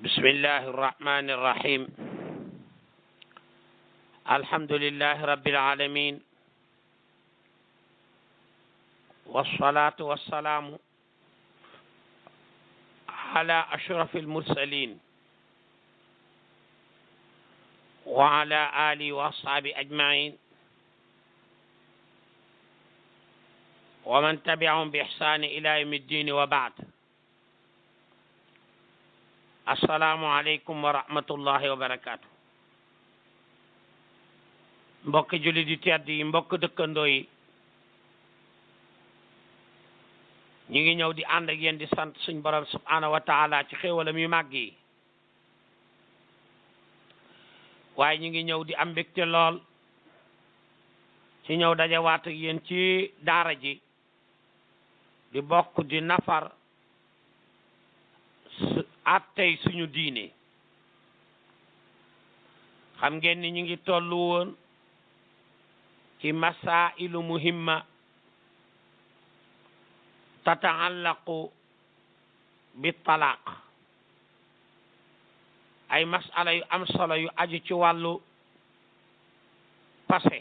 بسم الله الرحمن الرحيم الحمد لله رب العالمين والصلاة والسلام على أشرف المرسلين وعلى آله وأصحابه أجمعين ومن تبعهم بإحسان إلى يوم الدين وبعد السلام عليكم ورحمة الله وبركاته mbokk jullit yi tedd yi mbokk dëkkandoo yi ñu ngi ñëw di ànd ak yéen di sant suñ borom subhanahu wa taala ci xéewalam yu màgg yi waaye ñu ngi ñëw di am mbégte lool ci ñëw dajawaat ak yéen ci daara ji di bokk di nafar attey suñu diine xam ngeen ni ñu ngi tollu woon ci masailu muhimma tataallaqu bi talaq ay masala yu am solo yu aju ci wàllu passé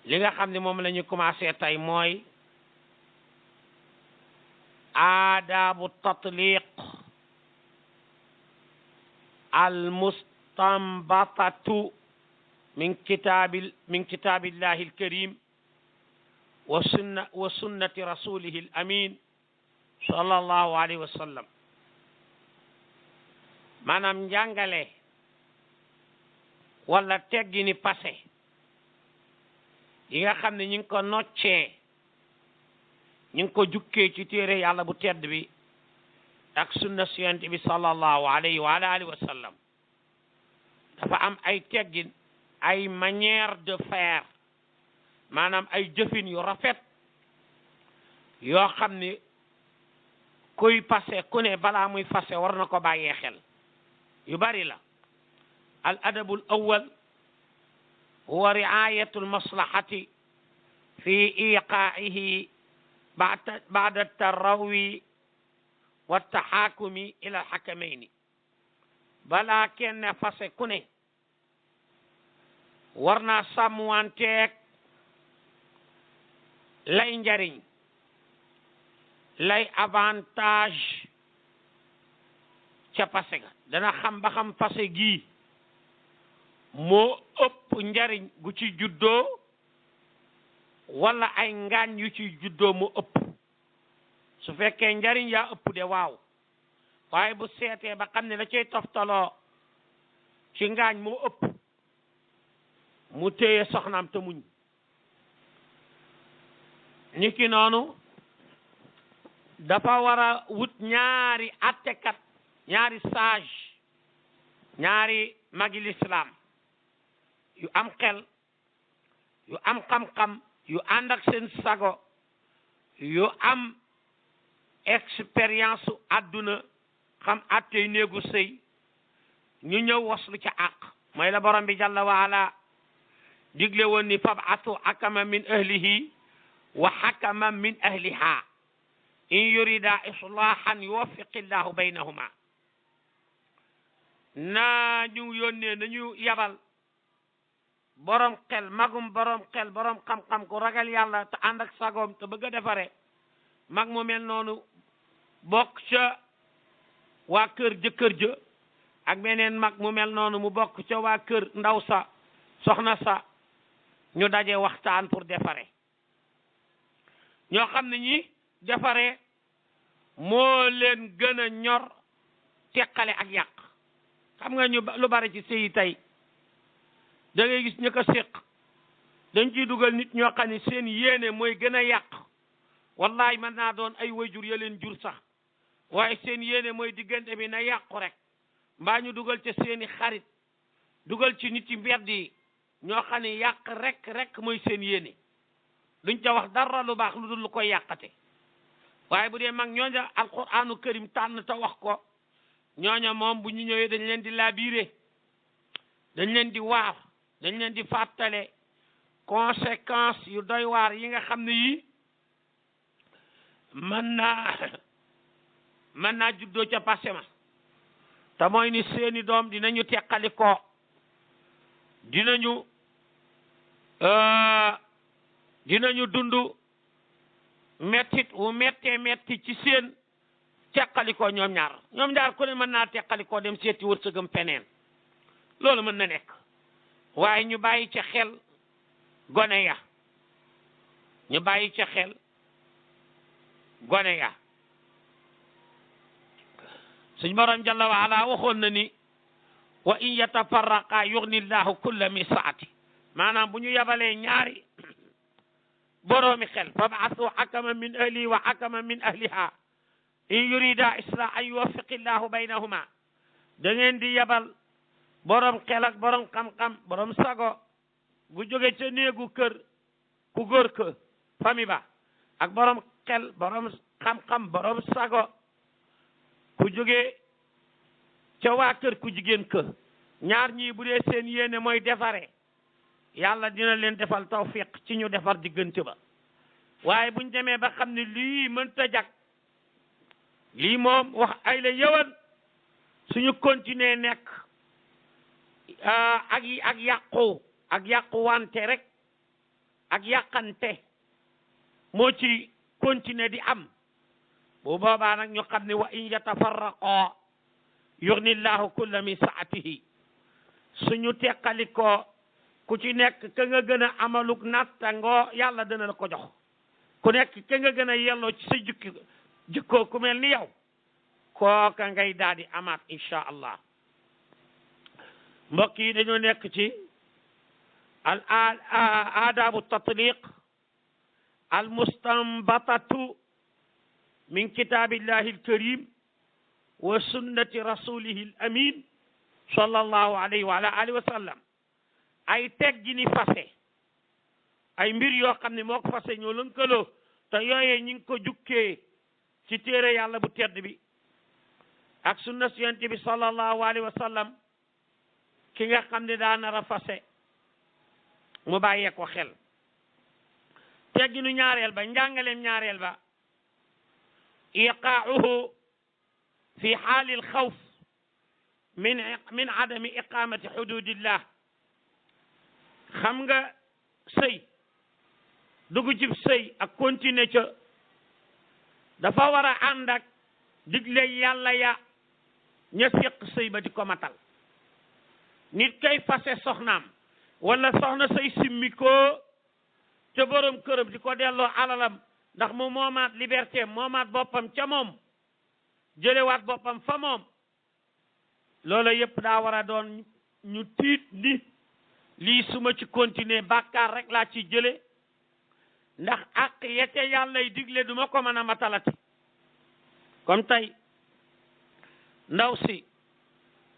li nga xam ne moom la ñu commencé tey mooy aadaabu tatliq al mustanbatatu min kitaabillahi alkarim wa sunnati rasulihi al amin sallallahu alayhi wa sallam maanaam njàngale wala teggini passé yi nga xam ne ñu ngi ko noccee ñu ngi ko jukkee ci téere yàlla bu tedd bi ak sunna siyent bi sallallahu alayhi wa alihi wa sallam dafa am ay teggin ay manière de faire maanaam ay jëfin yu rafet yoo xam ni kuy passé ku ne balaa muy passé war na ko bàyyee xel yu bari la al adabul awwal huwa riayatul maslahati fi iqaa'ihi ba'da tarrawi wa taxaakumi ila alxakamayni balaa kenn passé ku ne war naa sàmmwanteeg lay njariñ lay avantage ca passé ga dana xam ba xam passé gii moo ëpp njariñ gu ci juddoo wala ay ngaañ yu ci juddoo mu ëpp su fekkee njariñ yaa ëpp de waaw waaye bu seetee ba xam ne la cay toftaloo ci ngaañ moo ëpp mu téye soxnaam te muñ niki noonu dafa war a wut ñaari attekat ñaari sage ñaari magi lislaam yu am xel yu am xam-xam yu ànd ak seen sago yu am expérience su àdduna xam attey néegu sëy ñu ñëw waslu ca àq mooy la borom bi jàlla waala digle woon ni fab'athu hakama min ahlihi wa hakama min ahliha in yurida islahan yuwaffiqillahu baynahuma nañu yónnee nañu yabal borom xel magum borom xel borom xam-xam ku ragal yàlla te ànd ak sagoom te bëgg a defare mag mu mel noonu bokk ca waa kër jëkkër ja ak beneen mag mu mel noonu mu bokk ca waa kër ndaw sa soxna sa ñu daje waxtaan pour defare ñoo xam ne ñi defare moo leen gën a ñor teqale ak yàq xam nga ñu lu bari ci sëyi tey da ngay gis ñu ko séq dañ ciy dugal nit ñoo xam ne seen yéene mooy gën a yàq wallahi mën naa doon ay wayjur ya leen jur sax waaye seen yéene mooy diggante bi na yàqu rek mbaa ñu dugal ca seeni xarit dugal ci nit yi mbedd yi ñoo xam ne yàq rek mooy seen yéene duñ ca wax dara lu baax lu dul lu koy yàqate waaye bu dee mag ñooña alquranu karim tànn te wax ko ñooña moom bu ñu ñëwee dañ leen di labiré dañ leen di waar dañ leen di fàttale conséquences yu doy waar yi nga xam ne yi mën naa juddoo ca passé ma te mooy ni seeni doom dinañu teqalikoo dinañu dund mettit wu mettee metti ci seen teqalikoo ñoom ñaar ku ne mën naa teqalikoo dem seeti wërsëgam feneen loolu mën na nekk waaye ñu bàyyi ca xel gone ya ñu bàyyi ca xel gone ya suñ borom jalla wa ala waxoon na ni wa in yatafarraqa yughni llahu kulla min saati maanaam bu ñu yabalee ñaari boroomi xel fab'athu hakaman min ahlihi wa hakaman min ahliha in yurida islah an yuwaffiqi llahu baynahuma da ngeen di yabal borom xel ak borom xam-xam borom sago bu jóge ca néegu kër ku góor ka fami ba ak borom xel borom xam-xam borom sago ku jóge ca waa kër ku jigéen ka ñaar ñii bu dee seen yéene mooy defare yàlla dina leen defal tawfiq ci ñu defar diggante ba waaye buñ demee ba xam ne lii mënta jag lii moom wax ay la yëwan suñu continuer nekk ak yàqu wante rek ak yàqante moo ci continuer di am bu boobaa nag ñu xam ne wa in yatafarraqoo yughni llahu kulla min saatihi suñu teqalikoo ku ci nekk ka nga gën a amaluk nattangoo yàlla dana la ko jox ku nekk ka nga gën a yelloo ci sa jikkoo ku mel ni yow kooka ngay daal di amaat insha allah mbokk yi dañoo nekk ci al aadabu tatliq al mustanbatatu min kitabillahi alkarim wa sunnati rasulihi al amin sallallahu alayhi wa ala alihi wa sallam ay teggini fase ay mbir yoo xam ne moo ko fase ñoo lënkaloo te yooyee ñi ngi ko jukkee ci téere yàlla bu tedd bi ak sunna si yonent bi sallallahu alayhi wa sallam ki nga xam ne daa nar a fase mu bàyyee ko xel tegginu ñaareel ba njàngaleem ñaareel ba iqaa'uhu fi xaali alxawf min adami iqamati xududillah xam nga sëy dugg ci sëy ak continuer ca dafa war a ànd ak digle yàlla ya ña séq sëy ba di ko matal nit kay fase soxnaam wala soxna say simmi ko ca borom këram di ko delloo alalam ndax mu moomaat liberté moomaat boppam ca moom jëlewaat boppam fa moom loola yëpp daa war a doon ñu tiit ni lii suma ci continuer bàkkaar rek laa ci jële ndax ak yete yàllay digle duma ko mën a matalati comme tey ndaw si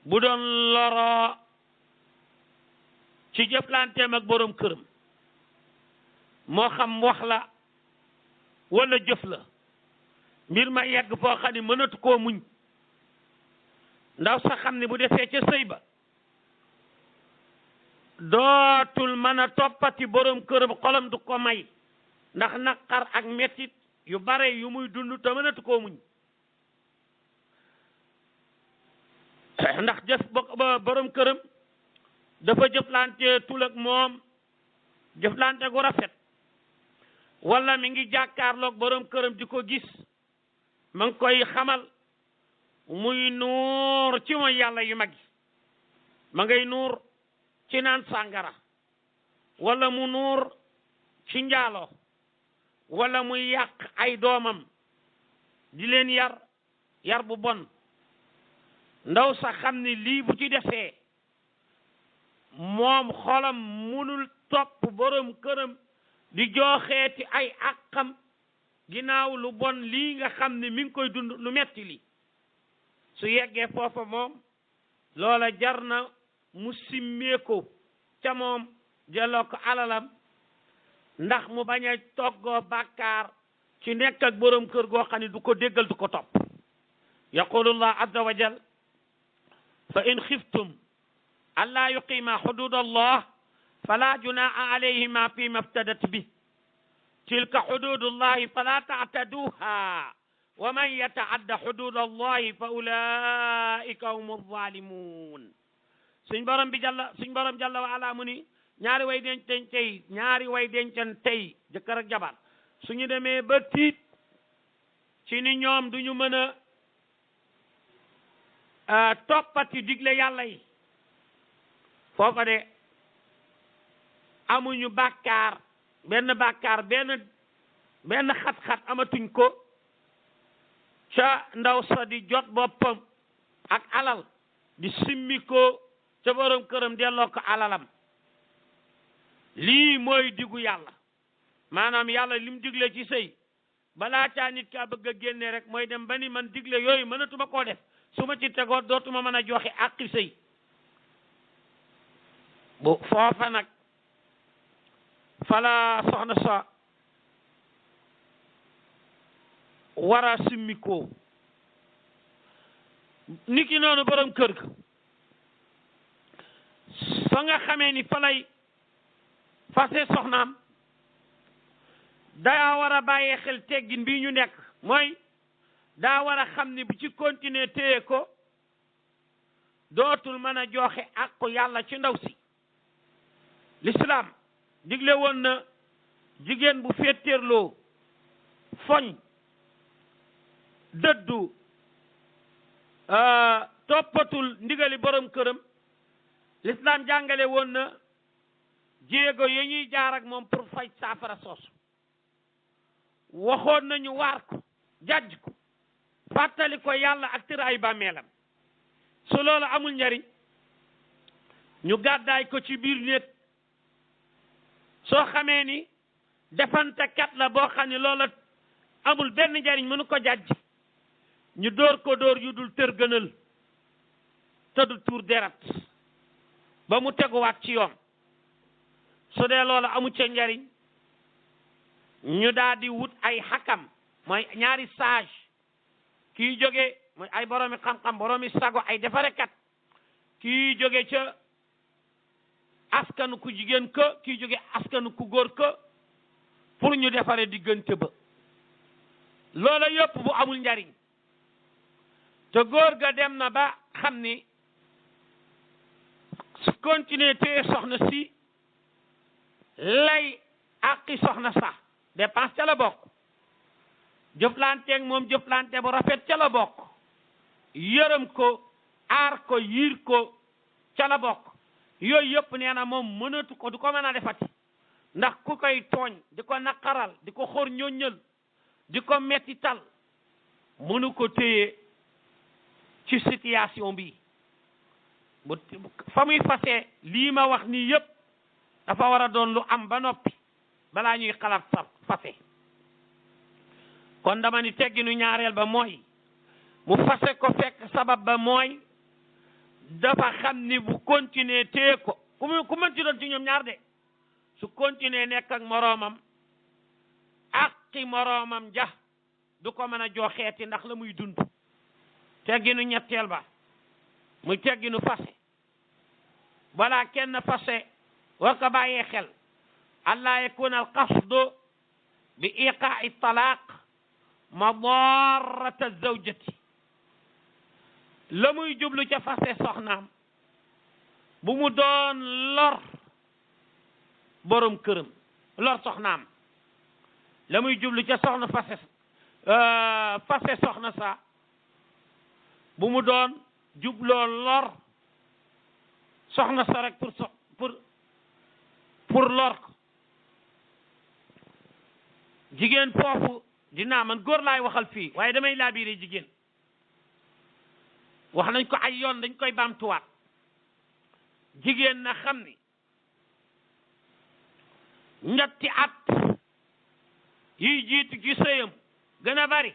bu doon loroo ci jëflanteem ak borom këram moo xam wax la wala jëf la mbir ma yegg foo xam ne mënatu koo muñ ndaw sa xam ne bu defee ca sëy ba dootul mën a toppati borom këram xolam du ko may ndax naqar ak mettit yu bare yu muy dund te mënatu koo muñ ndax jëf ba borom këram dafa jëflante tul ak moom jëflante gu rafet wala mi ngi jàkkaarloog borom këram di ko gis ma ngi koy xamal muy nuur ci mooy yàlla yu mag yi ma ngay nuur ci naan sàngara wala mu nuur ci njaaloo wala muy yàq ay doomam di leen yar bu bon ndaw sax xam ne lii bu ci defee moom xolam munul topp borom këram di jooxeeti ay àqam ginnaaw lu bon lii nga xam ne mi ngi koy dund lu metti li su yeggee foofa moom loola jar na mu simmeeko ca moom jëloo ko alalam ndax mu bañ a toggoo bàkkaar ci nekk ak borom kër goo xam ne du ko déggal du ko topp yaqulullah azza wa jal fa in xiftum allaa yuqima xudud allah fala junaaha alayhima fi ma iftadat bi tilka xududullahi fala taataduha wa man yataadda hudud allahi fa ulaika hum alzalimun suñ borom jalla wa ala mu ni ñaari way dencan tey jëkkër ak jabar suñu demee ba tiit ci ni ñoom duñu mën a toppati digle yàlla yi foofa de amuñu bàkkaar benn xat-xat amatuñ ko ca ndaw sa di jot boppam ak alal di simmi ko ca borom këram delloo ko alalam lii mooy diggu yàlla maanaam yàlla lim digle ci sëy balaa caa nit kaa bëgg a génne rek mooy dem ba ni man digle yooyu mënatuma koo def su ma ci tegoo dootuma mën a joxe àqi sëy bu foofa nag fala soxna sa war a simmikoo niki noonu borom kër ga fa nga xamee ni fa lay fase soxnaam daa war a bàyyee xel teggin bii ñu nekk mooy daa war a xam ni bu ci continuer téye ko dootul mën a joxe àqu yàlla ci ndaw si l'islam digle woon na jigéen bu féetéerloo foñ dëddu toppatul ndigali borom këram l'islam jàngale woon na jéego yi ñuy jaar ak moom pour faj saafara soosu waxoon nañu waar ko jàjj ko fàttali ko yàlla ak tër ay bàmmeelam su loolu amul njariñ ñu gàddaay ko ci biir néeg soo xamee ni defantekat la boo xam ne loola amul benn njariñ mënu ko jàjj ñu dóor ko dóor yu dul tër gënal te du tuur deret ba mu teguwaat ci yoon su dee loola amu ca njariñ ñu daal di wut ay xakam mooy ñaari sage kii jóge mooy ay boroomi xam-xam boroomi sago ay defarekat kii jóge ca askanu ku jigéen ka kii jóge askanu ku góor ka pour ñu defare diggante ba loola yëpp bu amul njariñ te góor ga dem na ba xam ni su continuer téye soxna si lay àqi soxna sax dépense ca la bokk jëflanteeg moom jëflante bu rafet ca la bokk yërëm ko aar ko yiir ko ca la bokk yooyu yëpp nee na moom mënatu ko du ko mën a defati ndax ku koy tooñ di ko naqaral di ko xor ñoññal di ko mettital mënu ko téye ci situation bi bu fa muy fase lii ma wax nii yëpp dafa war a doon lu am ba noppi balaa ñuy xalaat sa fase kon dama ni tegginu ñaareel ba mooy mu fase ko fekk sabab ba mooy dafa xam ni bu continuer téye ko ku mënti doon ci ñoom ñaar de su continuer nekk ak moroomam aqi moroomam ja du ko mën a joxeeti ndax la muy dund tegginu ñetteel ba muy tegginu fase balaa kenn fase war ko bàyyee xel allah yakuna al qasdu bi iqaa'i talaq madarrata zawjati la muy jublu ca fase soxnaam bu mu doon lor borom këram lor soxnaam la muy jublu ca soxna fase soxna sa bu mu doon jubloo lor soxna sa rek pour lor ko jigéen foofu dinaa man góor laay waxal fii waaye damay laabiire jigéen wax nañ ko ay yoon dañ koy baamtuwaat jigéen na xam ni ñetti at yiy jiitu ci sëyam gën a bari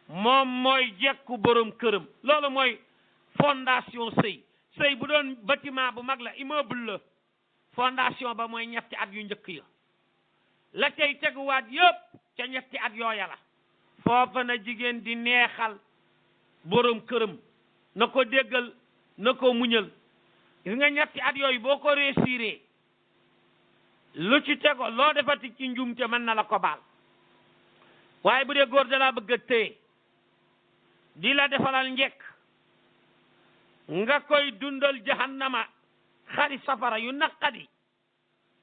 moom mooy jekku borom këram loolu mooy fondation sëy bu doon bâtiment bu mag la immeuble la fondation ba mooy ñetti at yu njëkk ya la cay teguwaat yëpp ca ñetti at yooya la foofa na jigéen di neexal borom këram na ko déggal na ko muñal gis nga ñetti at yooyu boo ko réussiré lu ci tego loo defati ci njumte mën na la ko baal waaye bu dee góor da laa bëgg a téye di la defalal njekk nga koy dundal jahannama xari safara yu naqadi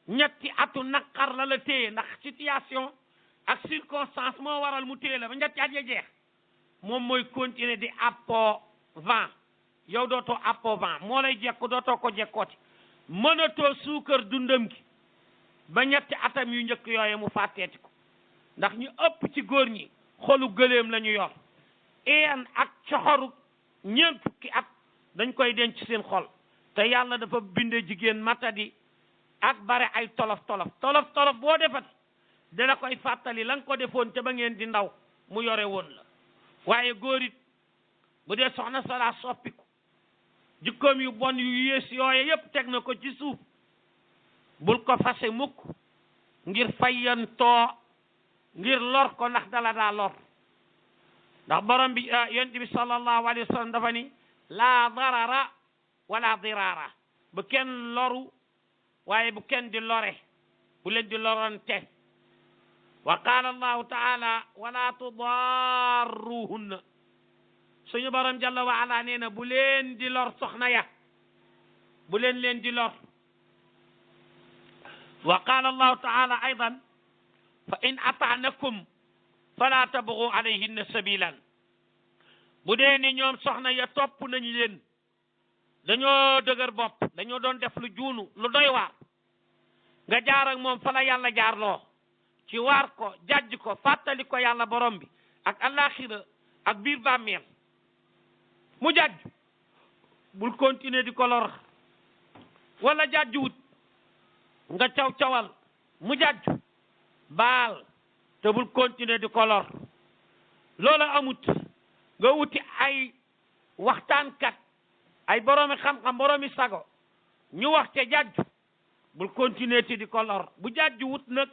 ñetti atu naqar la téye ndax situation ak circonstance moo waral mu téye la ba ñetti at ya jeex moom mooy continuer di appoo vent yow dootoo appoo vent moo lay jekku dootoo ko jekkooti mënatoo suukar dundam gi ba ñetti atam yu njëkk yooye mu fàtteeti ko ndax ñu ëpp ci góor ñi xolu gëléem la ñu yor een ak coxoru ñeent fukki at dañ koy denc seen xol te yàlla dafa binde jigéen matadi ak bare ay tolof tolof boo defati dana koy fàttali la nga ko defoon te ba ngeen di ndaw mu yore woon la waaye góor it bu dee soxna sala soppiku jikkoom yu bon yu yées yooye yépp teg na ko ci suuf bul ko fase mukk ngir fayyantoo ngir lor ko ndax dala daa lor ndax borom bi yonent bi sallallahu alayhi wa sallam dafa ni laa darara wala dirara bu kenn loru waaye bu kenn di lore bu leen di lorante wa qaala allahu taala wala tudarruhunna suñu borom jalla wa ala nee na bu leen di lor soxna ya bu leen di lor wa qaala allahu taala aydan fa in ataanakum fala tabghu alayhinna sabilan bu dee ni ñoom soxna ya topp nañu leen dañoo dëgër bopp dañoo doon def lu juunu lu doy waar nga jaar ak moom fa la yàlla jaarloo ci waar ko jàjj ko fàttali ko yàlla borom bi ak alaxira ak biir bàmmeel mu jàjj bul continuer di ko lor wala jàjj wut nga caw-cawal mu jàjj baal te bul continuer di ko lor loola amut nga wuti ay waxtaankat ay boroomi xam-xam boroomi sago ñu wax te jàjj bul continuer ti di ko lor bu jàjj wut nag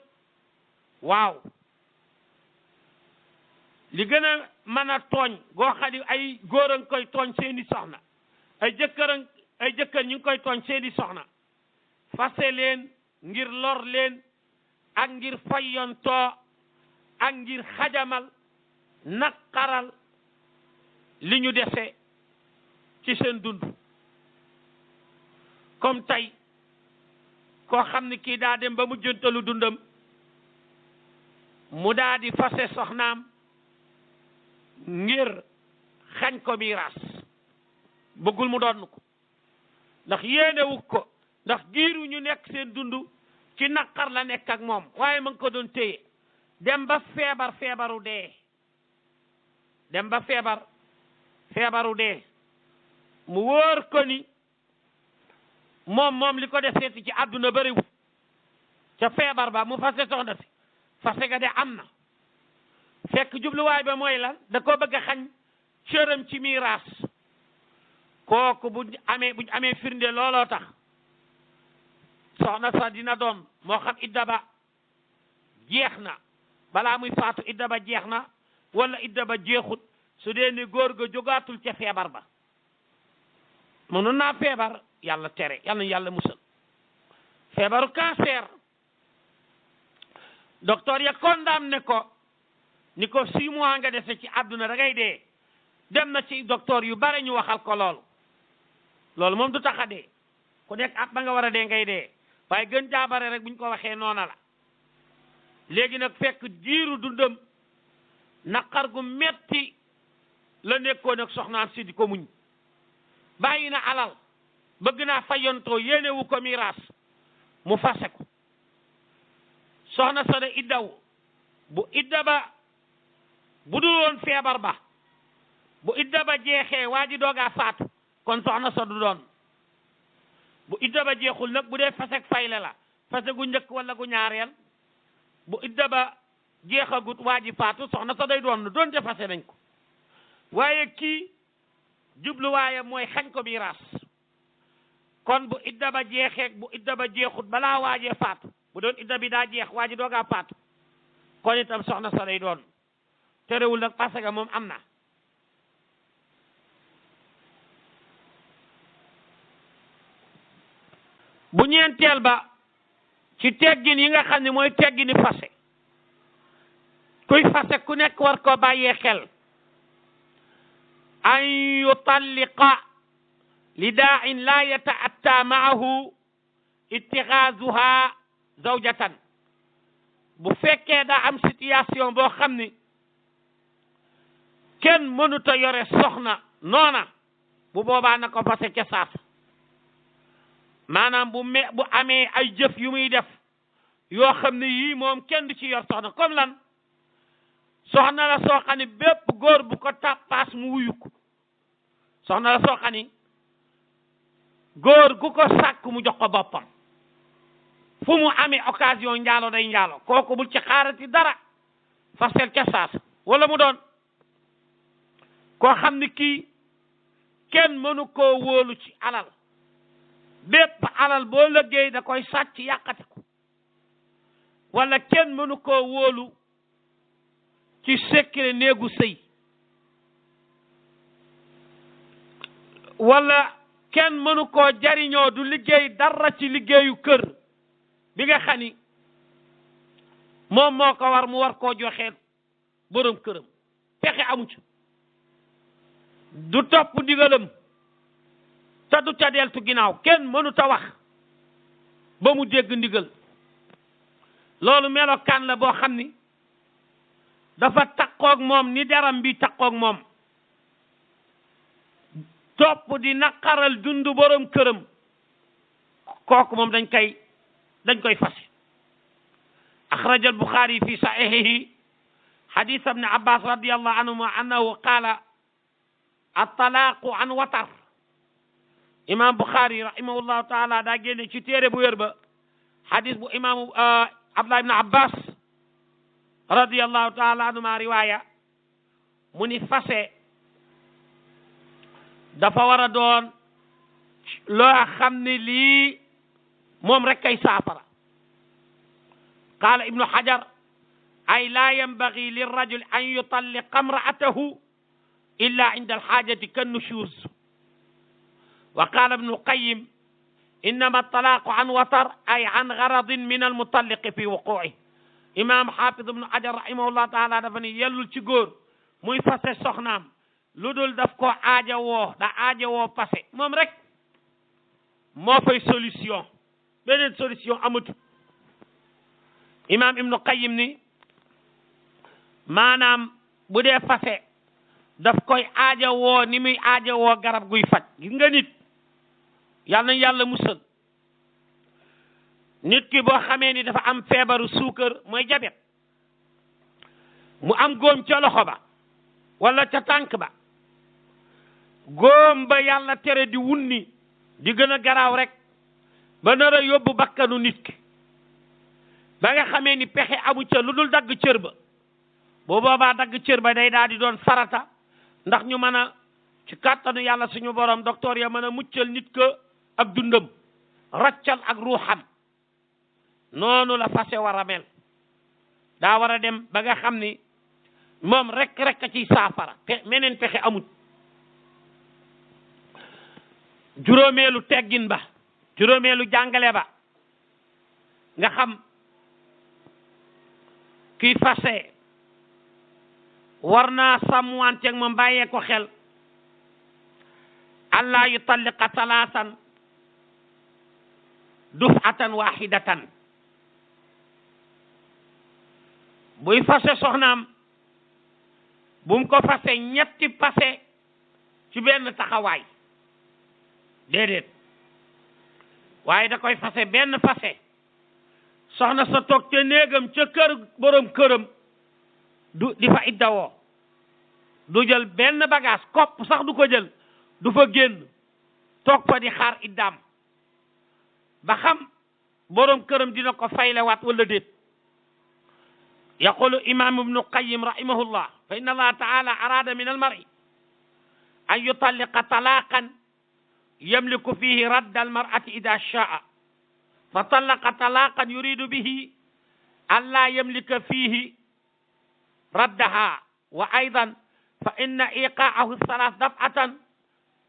waaw li gën a mën a tooñ goo xam ne ay góor a ngi koy tooñ seeni soxna ay jëkkër ñu ngi koy tooñ seeni soxna fase leen ngir lor leen ak ngir fayontoo ak ngir xajamal naqaral li ñu dese ci seen dund comme tey koo xam ne kii daa dem ba mu jëntalu dundam mu daa di fase soxnaam ngir xañ ko miiras bëggul mu doon ko ndax yéenewu ko ndax giiru ñu nekk seen dund ci naqar la nekk ak moom waaye ma ngi ko doon téye dem ba feebaru dee dem ba feebaru dee mu wóor ko ni moom li ko deseeti ci àdduna bëriwu ca feebar ba mu fase soxna si fase ga de am na fekk jubluwaay ba mooy lan da ko bëgg a xañ cëram ci miiras kooku buñ amee firnde looloo tax soxna sa dina doon moo xam idda ba jeex na balaa muy faatu idda ba jeex na wala idda ba jeexut su dee ni góor ga jógaatul ca feebar ba mënoon naa feebar yàlla tere yàlla na yàlla musal feebaru cancer docteur ya condamné ko ni ko 6 mois nga dese ci àdduna da ngay dee dem na ci docteur yu bare ñu waxal ko loolu moom du tax a dee ku nekk at ba nga war a dee ngay dee waaye gën jaabare rek bu ñu ko waxee noona la léegi nag fekk diiru dundam naqar gu metti la nekkoon ak soxnaam si di ko muñ bàyyi na alal bëgg naa fayontoo yéenewu ko miraas mu fase ko soxna sa de iddaw bu idda ba bu dul woon feebar ba bu idda ba jeexee waa ji doogaa faatu kon soxna sa du doon bu idda ba jeexul nag bu dee fasek fayle la fase gu njëkk wala gu ñaareel bu idda ba jeexagut waa ji faatu soxna sa day doon te fase nañ ko waaye kii jubluwaaye mooy xañ ko miraas kon bu idda ba jeexee bu idda ba jeexut balaa waajee faatu bu doon idda bi daa jeex waa ji doogaa faatu kon itam soxna sa day doon terewul nag parce que moom am na bu ñeenteel ba ci teggin yi nga xam ne mooy teggini fase kuy fase ku nekk war koo bàyyee xel an yutalliqa li daa'in la yata'atta maahu ittixaazuha zawjatan bu fekkee daa am situation boo xam ni kenn mënuta yore soxna noona bu boobaa na ko fase ca saasa maanaam bu amee ay jëf yu muy def yoo xam ne yii moom kenn du ci yor soxna comme lan soxna la soo xam ne bépp góor bu ko tàppaas mu wuyu ko soxna la soo xam ne góor gu ko sàkk mu jox ko boppam fu mu amee occasion njaalo day njaalo kooku bul ci xaarati dara fasel ca saasa wala mu doon koo xam ni kii kenn mënu koo wóolu ci alal bépp alal boo liggéey da koy sàcc yàqati ko wala kenn mënu koo wóolu ci secret néegu sëy wala kenn mënu koo jariñoo du liggéey dara ci liggéeyu kër bi nga xam ni moom moo ko war mu war koo joxeel borom këram pexe amu ci du topp ndigalam te du ca deltu ginnaaw kenn mënu ta wax ba mu dégg ndigal loolu melokaan la boo xam ni dafa takkoog moom ni deram bi takkoog moom topp di naqaral dund borom këram kooku moom dañ koy fase axraja al-Buxaari fi saxiixihi xadiis ibn Abbaas radiyallahu anhuma annahu qaala at-talaaqu an watar imam Buxaari rahimahullahu taala daa génne ci téere bu wér ba xadiis bu imaamu Abdullah ibn Abbas radiyallahu taala anhuma riwaaya mu ni fase dafa war a doon loo xam ne lii moom rek kay saafara qaala ibnu Hajar ay laa yanbagi lirrajul an yutalliqa imra'atahu illa inda alxaajati kannushuz wa qaala ibnu Qayyim innama talaaqu an watar ay an garadin min almutalliqi fi wuquu'i imam xaafid ibnu Hajar rahimahullah taala dafa ni yellul ci góor muy fase soxnaam lu dul daf ko aajawoo fase moom rek moo fay solution beneen solution amatu imam ibnu Qayyim ni maanaam bu dee fase daf koy aajawoo ni muy aajawoo garab guy faj gis nga nit yàlla nañ yàlla musal nit ki boo xamee ni dafa am feebaru suukar mooy jabet mu am góom ca loxo ba wala ca tànk ba góom ba yàlla tere di wunni di gën a garaaw rek ba nar a yóbbu bakkanu nit ki ba nga xamee ni pexe amu ca lu dul dagg cër ba boo boobaa dagg cër ba day daal di doon farata ndax ñu mën a ci kàttanu yàlla suñu borom docteur ya mën a muccal nit ka ak dundam raccal ak ruuxam noonu la fase war a mel daa war a dem ba nga xam ni moom rek a ciy saafara meneen pexe amut juróomeelu teggin ba juróomeelu jàngale ba nga xam kii fase war naa sàmmanteeg moom bàyyee ko xel allah yutalliqa talaasan dufatan wahidatan buy fase soxnaam bu mu ko fase ñetti fase ci benn taxawaay déedéet waaye da koy fase benn fase soxna sa toog ca néegam ca kër borom këram du di fa iddawoo du jël benn bagage kopp sax du ko jël du fa génn toog fa di xaar iddaam ba xam borom këram dina ko faylewaat wala déet yaqulu imam ibnu Qayyim rahimahullah fa inna allaha taala arada min almar'i an yutalliqa talaqan yamliku fihi radda almar'ati ida sha'a fa talaqa talaqan yuridu bihi an la yamlika fihi raddaha wa aydan fa inna iqa'ahu thalath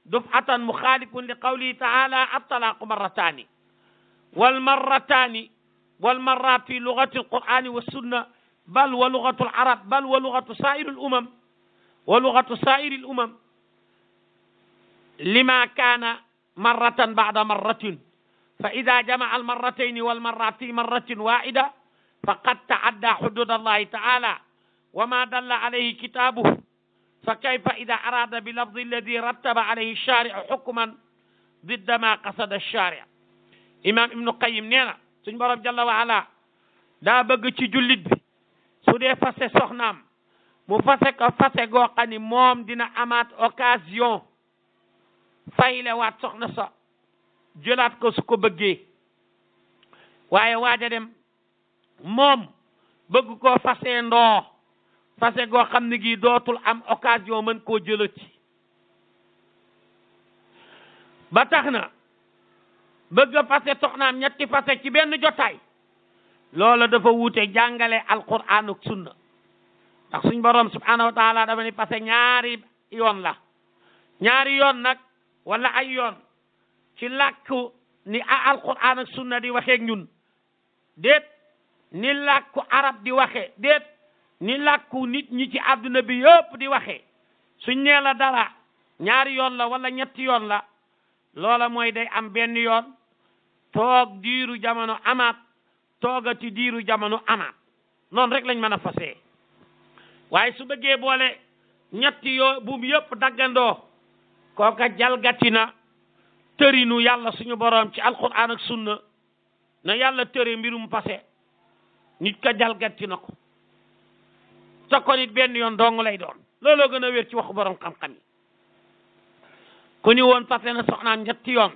duf'atan mukhalifun li qawlihi ta'ala at-talaqu marratani wal marrat fi lughati al-Qur'ani was sunna bal wa lugatul arab bal wa lugatu saa'iril umam wa lugatu saa'iril umam lima kaana marratan ba'da marratin fa ida jama'a al marratayni wal marrat fi marratin wahida faqad ta'adda hudud allahi ta'ala wa ma dalla alayhi kitabuhu fa kayfa ida arada bi lafzi alladi rattaba alayhi shari'u hukman didda ma qasada ash-shari' imam ibnu qayyim nee na suñ borom jalla wa ala daa bëgg ci jullit bi su dee fase soxnaam mu fase ko fase goo xam ni moom dina amaat occasion fayle waat soxna sa jëlaat ko su ko bëggee waaye waaja dem moom bëgg koo fase ndoo fase goo xam ne gii dootul am occasion mën koo jëlati ba tax na bëgg a fase soxnaam ñetti fase ci benn jotaay loola dafa wuute jàngale alquran ak sunna ndax suñ borom subhanahu wa taala dafa ni fase ñaari yoon la ñaari yoon nag wala ay yoon ci làkku ni alquran ak sunna di waxee ak ñun déet ni làkku arab di waxee déet ni làkku nit ñi ci àdduna bi yëpp di waxee suñ nee la dara ñaari yoon la wala ñetti yoon la loola mooy day am benn yoon toog diiru jamono amaat toogati diiru jamono amaat noonu rek lañ mën a fasee waaye su bëggee boole ñetti yoo buum yëpp daggandoo kooka jalgati na tërinu yàlla suñu boroom ci alquran ak sunna na yàlla tëre mbirum fase nit ka jalgati na ko te ko nit benn yoon dong lay doon looloo gën a wér ci waxu borom xam-xam yi ku ni woon fase na soxnaam ñetti yoon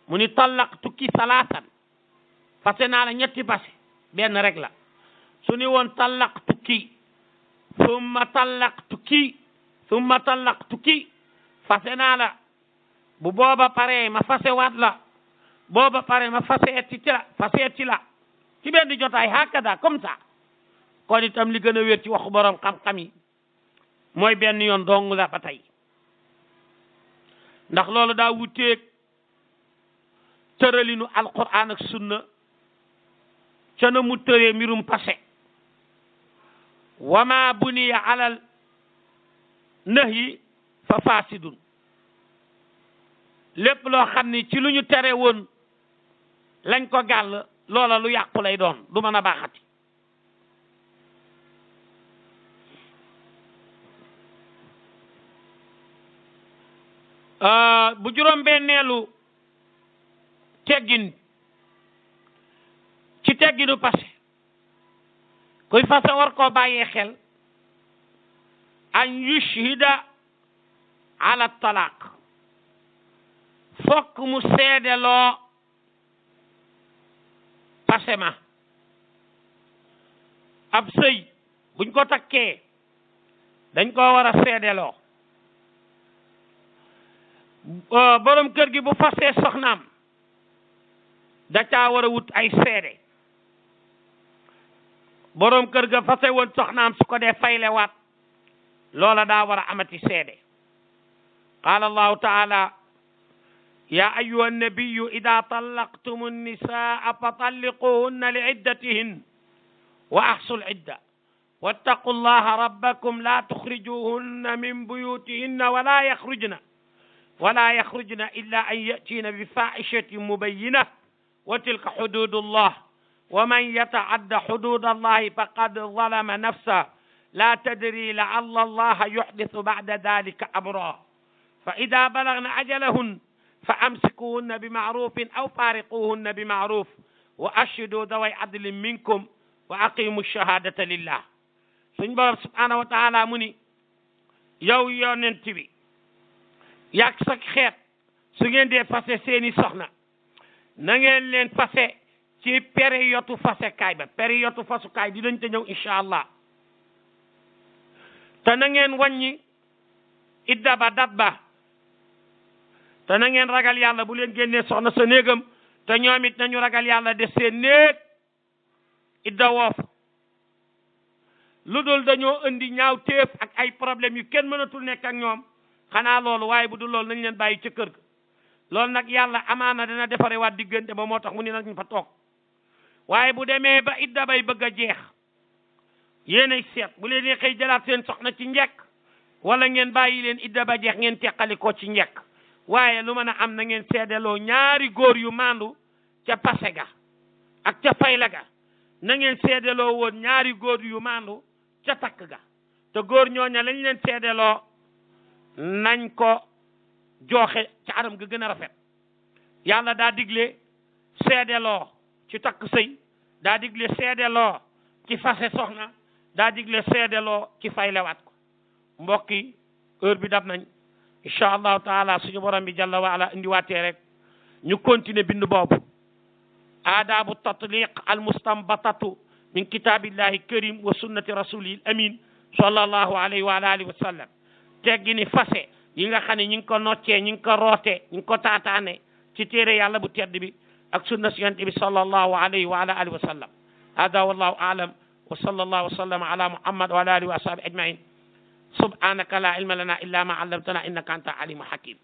mu ni tallaqtu ki salaasan fase naa la ñetti fase benn rek la su ni woon tallaqtu ki summa tallaqtu ki fase naa la bu booba paree ma fase waat la booba pare ma faseeti la ci benn jotaay hakada comme ça kon itam li gën a wér ci waxu borom xam-xam yi mooy benn yoon dong la ba tey ndax loolu daa wuteeg tëralinu alquran ak sunna ca na mu tëree mbirum passé wama buniya alal nahyi fa fasidun lépp loo xam ni ci lu ñu tere woon lañ ko gàll loola lu yàqu lay doon du mën a baaxati bu juróom benneelu teggin ci tegginu passé kuy fase war koo bàyyee xel an yushhida ala talaq fokk mu seedeloo passé ma ab sëy buñ ko takkee dañ koo war a seedeloo borom kër gi bu fasee soxnaam da caa war a wut ay seede borom kër ga fase woon soxnaam su ko dee fayle waat loola daa war a amati seede qaala allahu taala ya ayuha annabiyu ida tallaqtum annisaa fa talliquhunna li iddatihin wa ahsu lidda wattaqu llaha rabbakum la tuxrijuhunna min buyutihinna ولا يخرجن إلا أن يأتين بفاحشة مبينة وتلك حدود الله ومن يتعد حدود الله فقد ظلم نفسه لا تدري لعل الله يحدث بعد ذلك أمرا فإذا بلغن أجلهن فأمسكوهن بمعروف أو فارقوهن بمعروف وأشهدوا ذوي عدل منكم وأقيموا الشهادة لله سبحانه وتعالى مني yow yonent bi yàgg sa xeet su ngeen dee fase seeni soxna na ngeen leen fase ci période fasekaay ba période fasukaay dinañ te ñëw incha allah te na ngeen wàññi idda ba dat ba te na ngeen ragal yàlla bu leen génnee soxna sa néegam te ñoom it nañu ragal yàlla de seen néeg idda woof lu dul dañoo indi ñaaw téef ak ay problème yu kenn mënatul nekk ak ñoom xanaa loolu waaye bu dul loolu nañ leen bàyyi ca kër ga loolu nag yàlla amaana dana defare waat diggante ba moo tax mu ni nañ fa toog waaye bu demee ba idda bay bëgg a jeex yéenay seet bu leen neexee jëlaat seen soxna ci njekk wala ngeen bàyyi leen idda ba jeex ngeen teqalikoo ci njekk waaye lu mën a am na ngeen seedeloo ñaari góor yu maandu ca pase ga ak ca fayla ga na ngeen seedeloo woon ñaari góor yu maandu ca takk ga te góor ñooña lañ leen seedeloo nañ ko joxe ca anam ga gën a rafet yàlla daa digle seedeloo ci takk sëy daa digle seedeloo ci fase soxna daa digle seedeloo ci faylewaat ko mbokk yi heure bi dab nañ incha allahu taala suñu borom bi jalla wa ala indiwaatee rek ñu continuer bind boobu aadaabu tatliq al mustanbatatu min kitabillahi karim wa sunnati rasulil amin sallallahu alayhi wa alihi wa sallam teggi ni fase yi nga xam ne ñi ngi ko noccee ñi ngi ko rootee ñi ngi ko taataane ci téere yàlla bu tedd bi ak sunna si yonent bi sallallahu alayhi wa ala alihi wa sallam hada wallahu a'lam wa sallallahu wa sallama ala muhammad wa ala alihi wa ashabi ajmain subhanaka la ilma lana illa ma allamtana innaka anta alimu hakim